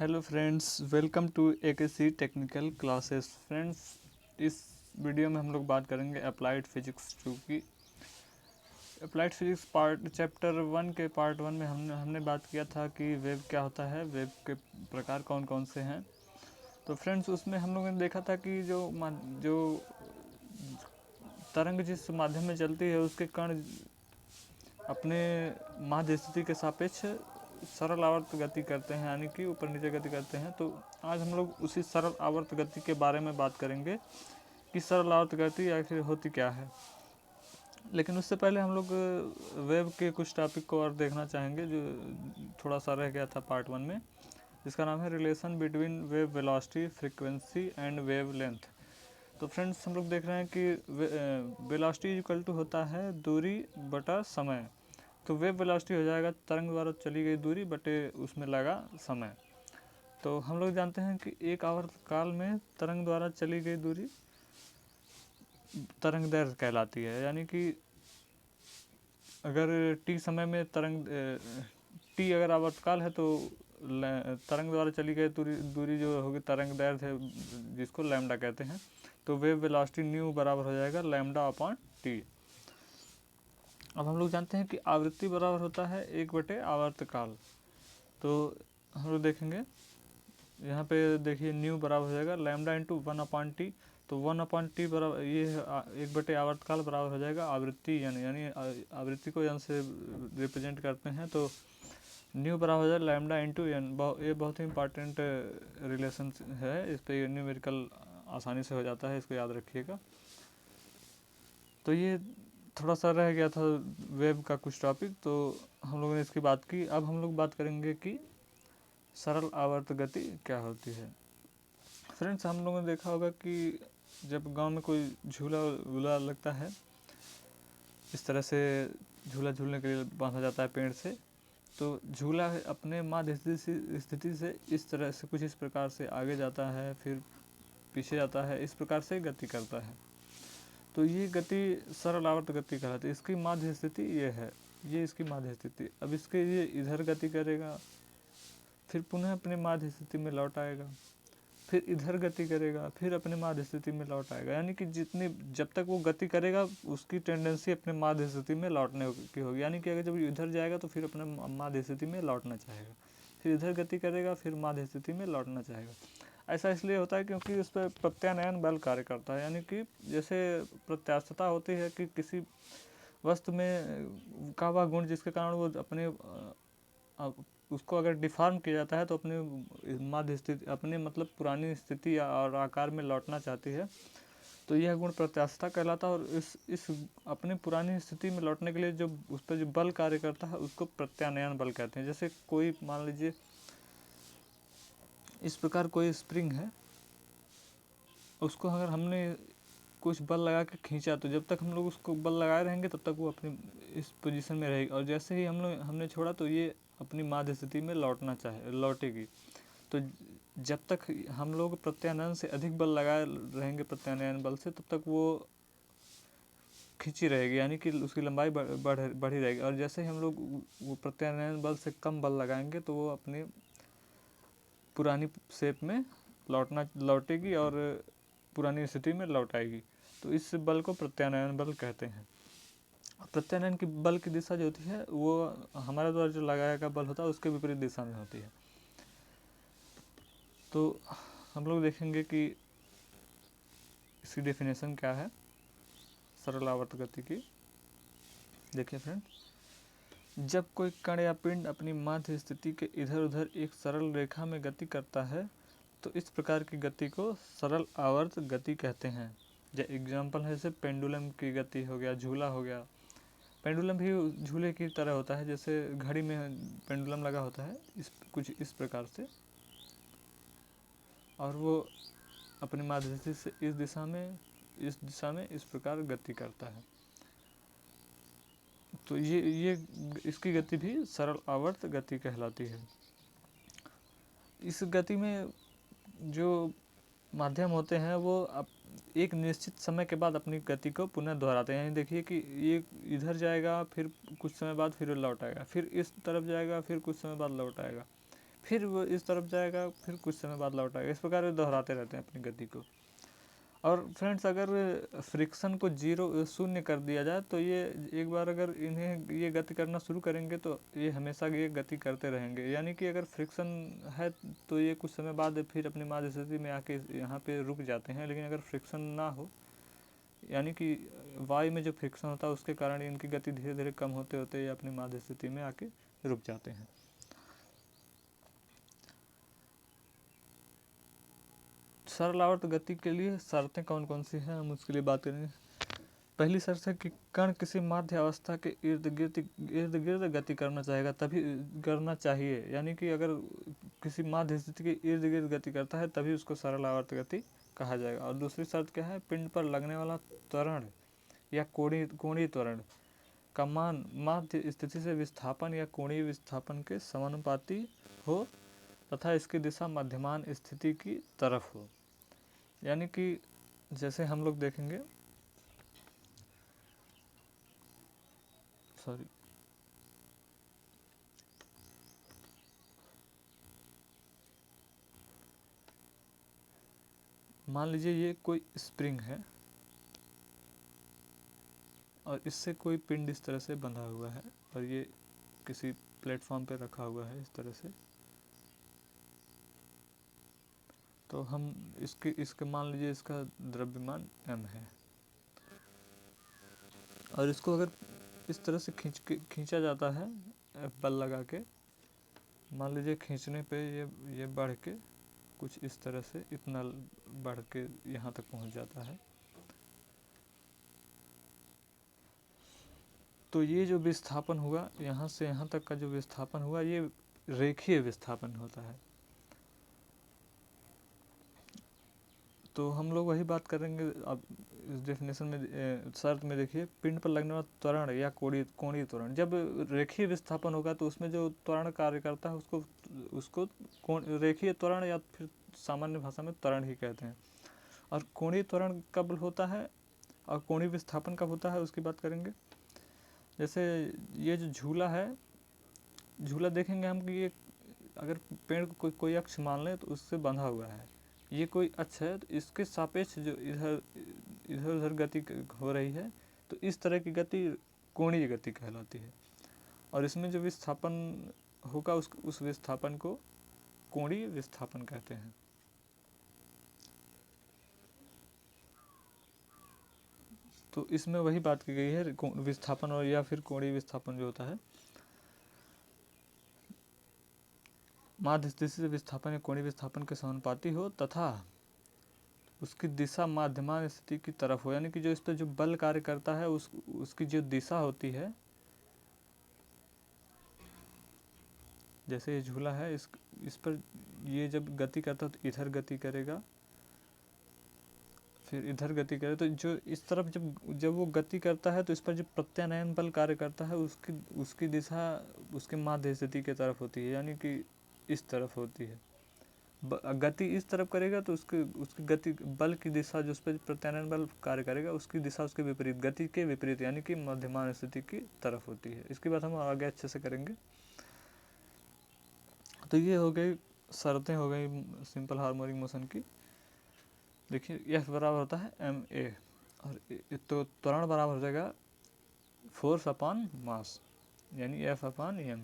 Hello friends, welcome to AKC technical classes. Friends, इस video में हम लोग बात करेंगे अप्लाइड फिजिक्स 2 की। अप्लाइड फिजिक्स पार्ट चैप्टर 1 के पार्ट 1 में हमने बात किया था कि वेव क्या होता है, वेव के प्रकार कौन कौन से हैं। तो फ्रेंड्स, उसमें हम लोगों ने देखा था कि जो तरंग जिस माध्यम में चलती है उसके कण अपने माध्य स्थिति के सापेक्ष सरल आवर्त गति करते हैं, यानी कि ऊपर नीचे गति करते हैं। तो आज हम लोग उसी सरल आवर्त गति के बारे में बात करेंगे कि सरल आवर्त गति आखिर होती क्या है। लेकिन उससे पहले हम लोग वेव के कुछ टॉपिक को और देखना चाहेंगे जो थोड़ा सा रह गया था पार्ट 1 में, जिसका नाम है relation between wave velocity, frequency and wave length. तो फ्रेंड्स, हम लोग देख रहे हैं कि वेलोसिटी इक्वल टू होता है दूरी बटा समय। तो वेव वेलोसिटी हो जाएगा तरंग द्वारा चली गई दूरी बटे उसमें लगा समय। तो हम लोग जानते हैं कि एक आवर्त काल में तरंग द्वारा चली गई दूरी तरंग दैर्घ्य कहलाती है, यानी कि अगर t समय में t अगर आवर्तकाल है तो तरंग द्वारा चली गई दूरी जो होगी तरंग दैर्घ्य है, जिसको लैम्डा कहते हैं। तो वेव वेलोसिटी न्यू बराबर हो जाएगा लैम्डा अपॉन टी। अब हम लोग जानते हैं कि आवृत्ति बराबर होता है 1 बटे आवर्तकाल। तो हम लोग देखेंगे यहाँ पे, देखिए न्यू बराबर हो जाएगा लैम्डा इंटू 1/t। तो 1/t बराबर ये 1 बटे आवर्तकाल बराबर हो जाएगा आवृत्ति, यानी आवृत्ति को से रिप्रेजेंट करते हैं। तो न्यू बराबर हो जाएगा लैम्डा इंटू एन। ये बहुत ही इंपॉर्टेंट रिलेशन है, इस पर न्यूमेरिकल आसानी से हो जाता है, इसको याद रखिएगा। तो ये थोड़ा सा रह गया था वेव का कुछ टॉपिक, तो हम लोगों ने इसकी बात की। अब हम लोग बात करेंगे कि सरल आवर्त गति क्या होती है। फ्रेंड्स, हम लोगों ने देखा होगा कि जब गांव में कोई झूला वूला लगता है, इस तरह से झूला झूलने के लिए बांधा जाता है पेड़ से, तो झूला अपने माध्य स्थिति से इस तरह से कुछ इस प्रकार से आगे जाता है, फिर पीछे जाता है, इस प्रकार से गति करता है। तो ये गति सरल आवर्त गति कहलाती है। इसकी माध्य स्थिति ये है, ये इसकी माध्य स्थिति। अब इसके ये इधर गति करेगा, फिर पुनः अपने माध्य स्थिति में लौट आएगा, फिर इधर गति करेगा, फिर अपने माध्य स्थिति में लौट आएगा। यानी कि जब तक वो गति करेगा उसकी टेंडेंसी अपने माध्य स्थिति में लौटने की होगी। यानी कि अगर जब इधर जाएगा तो फिर अपने माध्य स्थिति में लौटना चाहेगा, फिर इधर गति करेगा, फिर माध्य स्थिति में लौटना चाहेगा। ऐसा इसलिए होता है क्योंकि उस पर प्रत्यानयन बल कार्य करता है। यानी कि जैसे प्रत्यास्थता होती है कि किसी वस्तु में का वह गुण जिसके कारण वो अपने उसको अगर डिफॉर्म किया जाता है तो अपने माध्य स्थिति, अपने मतलब पुरानी स्थिति और आकार में लौटना चाहती है, तो यह गुण प्रत्यास्थता कहलाता है। और इस अपनी पुरानी स्थिति में लौटने के लिए जो उस पर जो बल कार्य करता है उसको प्रत्यानयन बल कहते हैं। जैसे कोई मान लीजिए इस प्रकार कोई स्प्रिंग है, उसको अगर हमने कुछ बल लगा के खींचा, तो जब तक हम लोग उसको बल लगाए रहेंगे तब तक वो अपनी इस पोजीशन में रहेगी, और जैसे ही हमने छोड़ा तो ये अपनी माध्य स्थिति में लौटेगी। तो जब तक हम लोग प्रत्यानयन से अधिक बल लगाए रहेंगे प्रत्यानयन बल से, तब तक वो खींची रहेगी, यानी कि उसकी लंबाई बढ़ी रहेगी। और जैसे ही हम लोग वो प्रत्यानयन बल से कम बल लगाएंगे तो वो अपनी पुरानी शेप में लौटेगी और पुरानी स्थिति में लौट आएगी। तो इस बल को प्रत्यानयन बल कहते हैं। प्रत्यानयन की बल की दिशा जो होती है वो हमारे द्वारा जो लगाया गया बल होता है उसके विपरीत दिशा में होती है। तो हम लोग देखेंगे कि इसकी डेफिनेशन क्या है सरल आवर्त गति की। देखिए फ्रेंड, जब कोई कण या पिंड अपनी माध्य स्थिति के इधर उधर एक सरल रेखा में गति करता है तो इस प्रकार की गति को सरल आवर्त गति कहते हैं। एग्जाम्पल है जैसे पेंडुलम की गति हो गया, झूला हो गया। पेंडुलम भी झूले की तरह होता है, जैसे घड़ी में पेंडुलम लगा होता है कुछ इस प्रकार से, और वो अपनी माध्य स्थिति से इस दिशा में इस प्रकार गति करता है। तो ये इसकी गति भी सरल आवर्त गति कहलाती है। इस गति में जो माध्यम होते हैं वो एक निश्चित समय के बाद अपनी गति को पुनः दोहराते हैं। देखिए कि ये इधर जाएगा, फिर कुछ समय बाद फिर लौट आएगा, फिर इस तरफ जाएगा, फिर कुछ समय बाद लौट आएगा, फिर वो इस तरफ जाएगा, फिर कुछ समय बाद लौट आएगा। इस प्रकार वे दोहराते रहते हैं अपनी गति को। और फ्रेंड्स अगर फ्रिक्शन को शून्य कर दिया जाए तो ये एक बार अगर इन्हें ये गति करना शुरू करेंगे तो ये हमेशा ये गति करते रहेंगे। यानी कि अगर फ्रिक्शन है तो ये कुछ समय बाद फिर अपनी माध्य स्थिति में आके यहाँ पे रुक जाते हैं। लेकिन अगर फ्रिक्शन ना हो, यानी कि वायु में जो फ्रिक्शन होता है उसके कारण इनकी गति धीरे धीरे कम होते होते ये अपनी माध्य स्थिति में आके रुक जाते हैं। सरल आवर्त गति के लिए शर्तें कौन कौन सी हैं, हम उसके लिए बात करेंगे। पहली शर्त है कि कण किसी माध्य अवस्था के इर्द गिर्द गति करना चाहेगा, तभी करना चाहिए। यानी कि अगर किसी माध्य स्थिति के इर्द गिर्द गति करता है तभी उसको सरल आवर्त गति कहा जाएगा। और दूसरी शर्त क्या है, पिंड पर लगने वाला त्वरण या कोणीय त्वरण का मान माध्य स्थिति से विस्थापन या कोणीय विस्थापन के समानुपाती हो तथा इसकी दिशा मध्यमान स्थिति की तरफ हो। यानी कि जैसे हम लोग देखेंगे, सॉरी, मान लीजिए ये कोई स्प्रिंग है और इससे कोई पिंड इस तरह से बंधा हुआ है और ये किसी प्लेटफॉर्म पे रखा हुआ है इस तरह से। तो हम इसके मान लीजिए इसका द्रव्यमान m है और इसको अगर इस तरह से खींचा जाता है बल लगा के, मान लीजिए खींचने पे ये बढ़ के कुछ इस तरह से इतना बढ़ के यहाँ तक पहुँच जाता है। तो ये जो विस्थापन हुआ यहाँ से यहाँ तक का जो विस्थापन हुआ ये रेखीय विस्थापन होता है। तो हम लोग वही बात करेंगे अब इस डेफिनेशन में, शर्त में देखिए, पिंड पर लगने वाला त्वरण या कोणीय त्वरण, जब रेखीय विस्थापन होगा तो उसमें जो त्वरण कार्य करता है उसको रेखीय त्वरण या फिर सामान्य भाषा में त्वरण ही कहते हैं। और कोणीय त्वरण कब होता है और कोणीय विस्थापन कब होता है उसकी बात करेंगे। जैसे ये जो झूला है, झूला देखेंगे हम कि ये अगर पेड़ को कोई अक्ष मान लें तो उससे बंधा हुआ है, ये कोई अक्ष है, तो इसके सापेक्ष जो इधर उधर गति हो रही है तो इस तरह की गति कोणीय गति कहलाती है। और इसमें जो विस्थापन होगा उस विस्थापन को कोणीय विस्थापन कहते हैं। तो इसमें वही बात की गई है, विस्थापन और या फिर कोणीय विस्थापन जो होता है, माध्य स्थिति से विस्थापन या कोणीय विस्थापन के समानुपाती हो तथा उसकी दिशा माध्यमान स्थिति की तरफ हो। यानी कि जो इस पर जो बल कार्य करता है उसकी जो दिशा होती है, जैसे ये झूला है इस पर ये जब गति करता है तो इधर गति करेगा, फिर इधर गति करे, तो जो इस तरफ जब वो गति करता है तो इस पर जो प्रत्यानयन बल कार्य करता है उसकी दिशा उसके माध्य स्थिति की तरफ होती है, यानी कि इस तरफ होती है। गति इस तरफ करेगा तो उसकी गति बल की दिशा जो उस पर प्रत्यानयन बल कार्य करेगा उसकी दिशा उसके विपरीत, गति के विपरीत, यानी कि मध्यमान स्थिति की तरफ होती है। इसकी बात हम आगे अच्छे से करेंगे। तो ये हो गई शर्तें, हो गई सिंपल हार्मोनिक मोशन की। देखिए F बराबर होता है ma और तो त्वरण बराबर हो जाएगा फोर्स अपॉन मास, यानी F अपॉन m।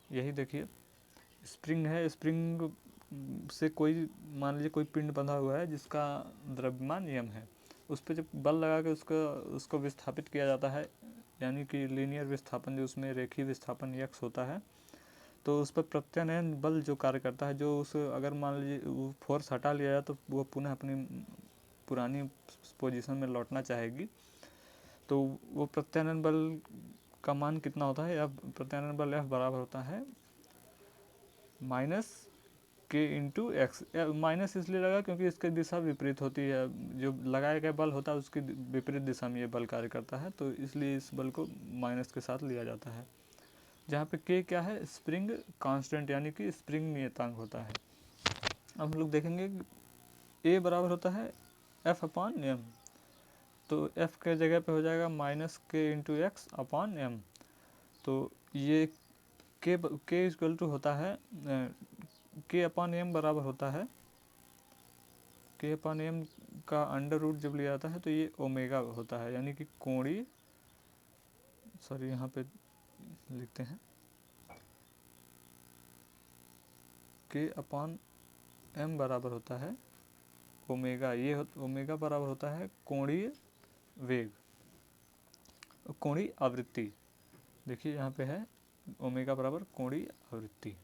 यही देखिए स्प्रिंग है, स्प्रिंग से कोई मान लीजिए कोई पिंड बंधा हुआ है जिसका द्रव्यमान m है, उस पर जब बल लगा के उसको विस्थापित किया जाता है, यानी कि लीनियर विस्थापन जो उसमें रेखीय विस्थापन x होता है, तो उस पर प्रत्यानयन बल जो कार्य करता है, जो उस अगर मान लीजिए वो फोर्स हटा लिया जाए तो वो पुनः अपनी पुरानी पोजीशन में लौटना चाहेगी। तो वो प्रत्यानयन बल का मान कितना होता है, प्रत्यानयन बल F बराबर होता है माइनस के इंटू एक्स। माइनस इसलिए लगा क्योंकि इसकी दिशा विपरीत होती है, जो लगाया गया बल होता है उसकी विपरीत दिशा में ये बल कार्य करता है, तो इसलिए इस बल को माइनस के साथ लिया जाता है। जहाँ पे के क्या है, स्प्रिंग कांस्टेंट, यानी कि स्प्रिंग नियतांक होता है। अब हम लोग देखेंगे ए बराबर होता है F अपॉन एम, तो F के जगह पे हो जाएगा माइनस के इंटू एक्स अपॉन एम। तो ये के इक्वल टू होता है K/m बराबर होता है, K/m का अंडर रूट जब लिया जाता है तो ये ओमेगा होता है, यानी कि कोणीय, सॉरी यहाँ पे लिखते हैं K/m बराबर होता है ओमेगा, ये ओमेगा बराबर होता है कोणीय वेग, कोणीय आवृत्ति। देखिए यहाँ पे है ओमेगा बराबर कोणीय आवृत्ति।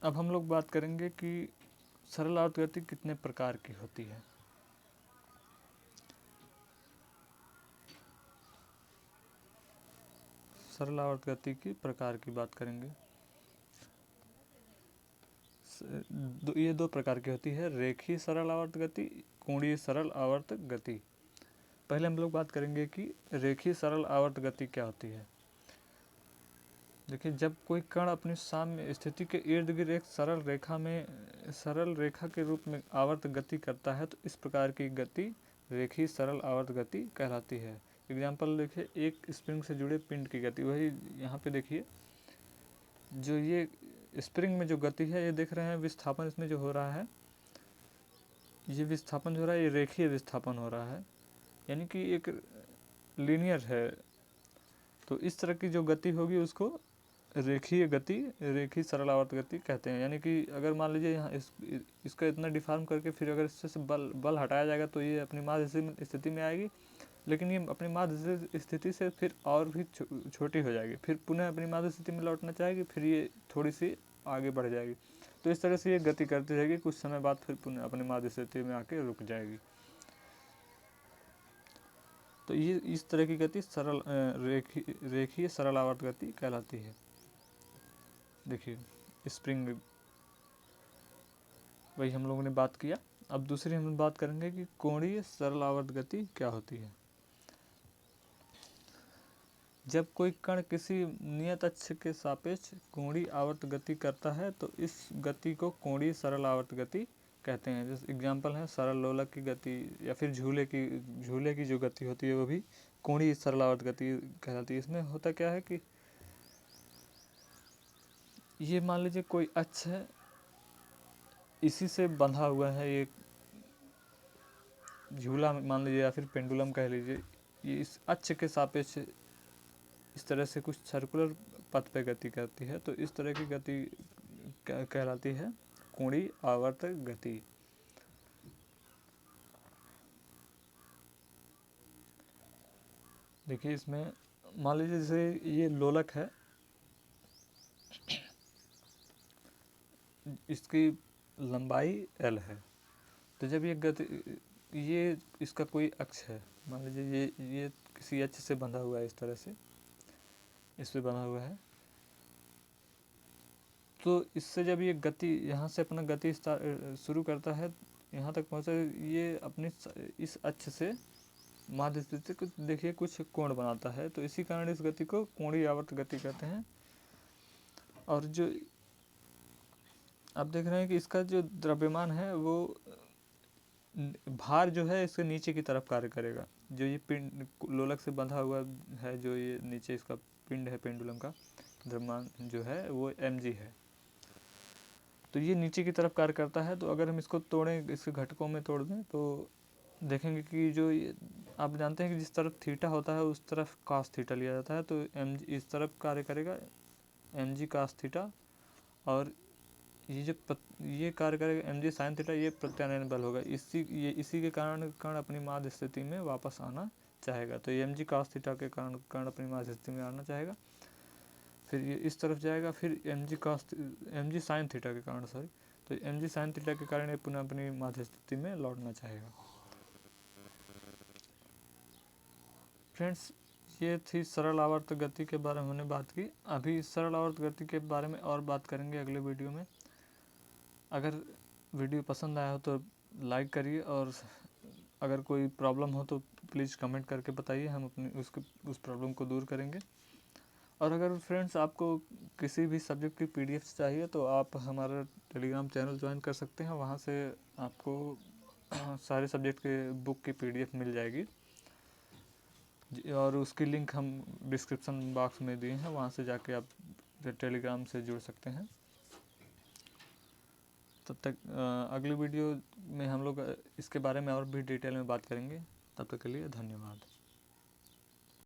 अब हम लोग बात करेंगे कि सरल आवर्त गति कितने प्रकार की होती है। सरल आवर्त गति की प्रकार की बात करेंगे। ये दो प्रकार की होती है, रेखीय सरल आवर्त गति, कोणीय सरल आवर्त गति। पहले हम लोग बात करेंगे कि रेखीय सरल आवर्त गति क्या होती है। देखिए, जब कोई कण अपनी साम्य स्थिति के इर्द गिर्द एक सरल रेखा के रूप में आवर्त गति करता है तो इस प्रकार की गति रेखीय सरल आवर्त गति कहलाती है। एग्जाम्पल देखिए, एक स्प्रिंग से जुड़े पिंड की गति, वही यहाँ पे देखिए, जो ये स्प्रिंग में जो गति है, ये देख रहे हैं विस्थापन इसमें जो हो रहा है, ये विस्थापन जो हो रहा है ये रेखीय विस्थापन हो रहा है, यानी कि एक लीनियर है। तो इस तरह की जो गति होगी उसको रेखीय गति, रेखीय सरल आवर्त गति कहते हैं। यानी कि अगर मान लीजिए यहाँ इसका इतना डिफॉर्म करके फिर अगर इससे से बल हटाया जाएगा तो ये अपनी माध्य स्थिति में आएगी, लेकिन ये अपनी माध्य स्थिति से फिर और भी छोटी हो जाएगी, फिर पुनः अपनी माध्य स्थिति में लौटना चाहेगी, फिर ये थोड़ी सी आगे बढ़ जाएगी। तो इस तरह से ये गति करती रहेगी, कुछ समय बाद फिर पुनः अपनी माध्य स्थिति में आके रुक जाएगी। तो ये इस तरह की गति सरल रेखीय सरल आवर्त गति कहलाती है। देखिए, स्प्रिंग वही हम लोगों ने बात किया। अब दूसरी हम बात करेंगे कि कोणीय सरल आवर्त गति क्या होती है। जब कोई कण किसी नियत अक्ष के सापेक्ष कोणीय आवर्त गति करता है तो इस गति को कोणीय सरल आवर्त गति कहते हैं। जैसे एग्जाम्पल है सरल लोलक की गति, या फिर झूले की जो गति होती है वो भी कोणीय सरल आवर्त गति कहलाती है। इसमें होता क्या है कि ये मान लीजिए कोई अक्ष है, इसी से बंधा हुआ है ये झूला मान लीजिए, या फिर पेंडुलम कह लीजिए, ये इस अक्ष के सापेक्ष इस तरह से कुछ सर्कुलर पथ पे गति करती है, तो इस तरह की गति कहलाती है कोणीय आवर्त गति। देखिए, इसमें मान लीजिए जैसे ये लोलक है, इसकी लंबाई L है, तो जब ये इसका कोई अक्ष है, मान लीजिए ये किसी अक्ष से बंधा हुआ है, इस तरह से इस पे बंधा हुआ है, तो इससे जब ये गति यहाँ से अपना गति शुरू करता है, यहाँ तक पहुँचा, ये अपनी इस अक्ष से माध्य स्थिति को देखिए कुछ कोण बनाता है, तो इसी कारण इस गति को कोणीय आवर्त गति कहते हैं। और जो आप देख रहे हैं कि इसका जो द्रव्यमान है वो भार जो है इसके नीचे की तरफ कार्य करेगा। जो ये पिंड लोलक से बंधा हुआ है, जो ये नीचे इसका पिंड है पेंडुलम का, द्रव्यमान जो है वो mg है, तो ये नीचे की तरफ कार्य करता है। तो अगर हम इसको तोड़ें, इसके घटकों में तोड़ दें, तो देखेंगे कि जो आप जानते हैं कि जिस तरफ थीटा होता है उस तरफ cos थीटा लिया जाता है, तो mg इस तरफ कार्य करेगा mg cos थीटा, और ये कार्य करेगा mg sin थीटा, ये प्रत्यानयन बल होगा। इसी के कारण कण अपनी माध्य स्थिति में वापस आना चाहेगा, तो ये mg cos थीटा के कारण कण अपनी माध्य स्थिति में आना चाहेगा, फिर ये इस तरफ जाएगा, फिर mg sin थीटा के कारण तो mg sin थीटा के कारण ये पुनः अपनी माध्य स्थिति में लौटना चाहेगा। फ्रेंड्स, ये थी सरल आवर्त गति के बारे में हमने बात की। अभी सरल आवर्त गति के बारे में और बात करेंगे अगले वीडियो में। अगर वीडियो पसंद आया हो तो लाइक करिए, और अगर कोई प्रॉब्लम हो तो प्लीज़ कमेंट करके बताइए, हम उस प्रॉब्लम को दूर करेंगे। और अगर फ्रेंड्स आपको किसी भी सब्जेक्ट की PDF चाहिए तो आप हमारा टेलीग्राम चैनल ज्वाइन कर सकते हैं, वहाँ से आपको सारे सब्जेक्ट के बुक की PDF मिल जाएगी। और उसकी लिंक हम डिस्क्रिप्शन बॉक्स में दिए हैं, वहाँ से जाके आप टेलीग्राम से जुड़ सकते हैं। तब तक अगली वीडियो में हम लोग इसके बारे में और भी डिटेल में बात करेंगे। तब तक के लिए धन्यवाद।